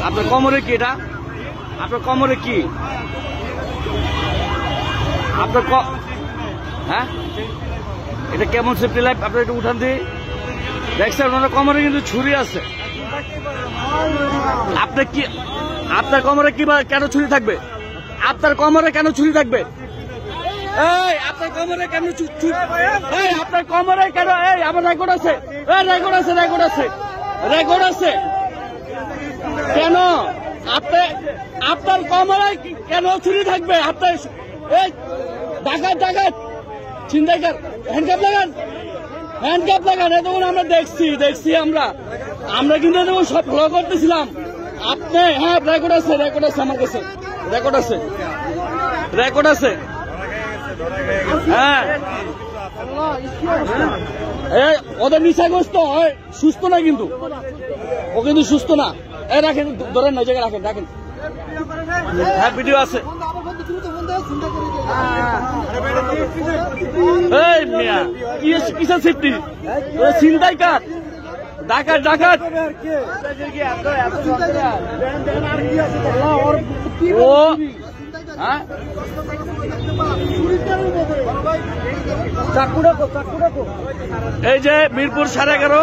আপনার কোমরে কি এটা? আপনার কোমরে কি? আপনার হ্যাঁ, এটা কেমন সেফটি লাইফ? আপনার একটু উঠান দিয়ে দেখছেন, ওনার কোমরে কিন্তু ছুরি আছে। আপনি কি, আপনার কোমরে কি কেন ছুরি থাকবে? আপনার কোমরে কেন ছুরি থাকবে? এই আপনার কোমরে কেন এই আপনার কোমরে কেন? এই আমার রেকর্ড আছে, রেকর্ড আছে, রেকর্ড আছে, রেকর্ড আছে। কেন আপনি, আপনার কোমরে কেন ছুরি থাকবে? আপনার এই ডাকাত ডাকাত ছিনতাইকার, হ্যান্ডকাপ লাগান, হ্যান্ডকাপ লাগান। এতক্ষণ আমরা দেখছি আমরা কিন্তু এতক্ষণ সব ফলো করতেছিলাম। আপনি হ্যাঁ, রেকর্ড আছে, রেকর্ড আছে, আমার কাছে রেকর্ড আছে, রেকর্ড আছে। হ্যাঁ, ওদের নিশাগ্রস্ত হয়, সুস্থ না কিন্তু, ও কিন্তু সুস্থ না। এই রাখেন, ধরেন না, জায়গায় রাখেন, রাখেন। হ্যাঁ, ভিডিও আছে। এই মিয়া, কিসের সেফটি? ছিনতাইকার, ডাকাত ডাকাত। ও হ্যাঁ, এই যে মিরপুর 11.5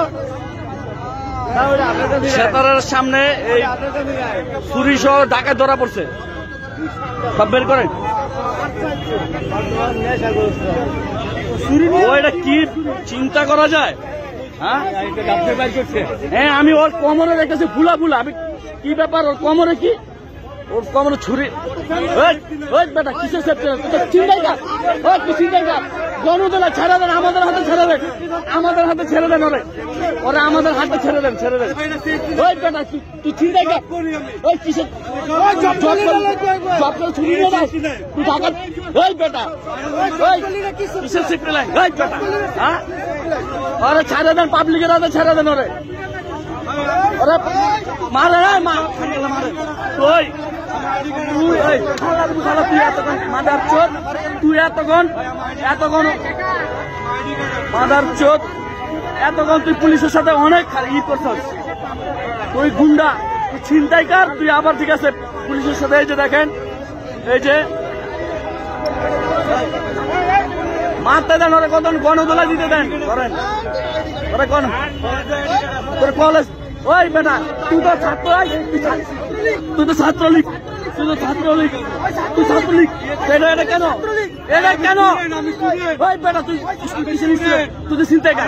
সেতারার সামনে এই ছুরি সহ ডাকাত ধরা পড়ছে। সব বের করেন। ও এটা কি চিন্তা করা যায়? হ্যাঁ, আমি ওর কোমরে দেখতেছি ফুলা ফুলা। আমি কি ব্যাপার, ওর কোমরে কি? ওর কোমরে ছুরি। বেটা কিসের চিন্তাইকার? গণতলা ছেড়ে দেন, আমাদের হাতে ছেড়ে দেন, আমাদের হাতে ছেড়ে দেন। ওরা আমাদের হাতে ছেড়ে দেন, ছেড়ে দেন। ওই বেটা তুই চিন্তাইকার, ওই কিসের ছুরি নিয়ে যাস তুই ঢাকা? ওই বেটা কিসের সেফটি লাইন? ওই বেটা হ্যাঁ, ওরা ছেড়ে দেন, পাবলিকের হাতে ছেড়ে দেন। ওরা মারে মারে। ওই মাদার চোদ, তুই এতক্ষণ মাদার চোদ, এতক্ষণ তুই পুলিশের সাথে অনেক ই করছস। তুই গুন্ডা, তুই ছিনতাইকার, তুই আবার ঠিক আছে পুলিশের সাথে। এই যে দেখেন, এই যে মারতে দেন, ওরা কত গণদোলা দিতে দেন। করেন ওরা কোন তোর কলেজ? ওই বেটা তুই তো ছাত্র, তুই তো ছাত্রলীগ, তুই তো ছাত্রলীগ, তুই ছাত্রলীগ। এটা কেন, এটা কেন? ওই বেটা তুই তুই তো ছিনতাইকার,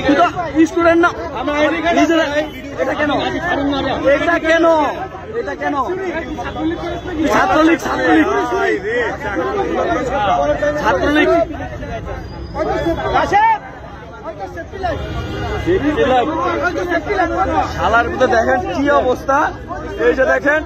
তুই তো স্টুডেন্ট না। এটা কেন, এটা কেন, এটা কেন? ছাত্রলীগ, ছাত্রলীগ, ছাত্রলীগ। শালার মধ্যে দেখেন কি অবস্থা। এই যে দেখেন,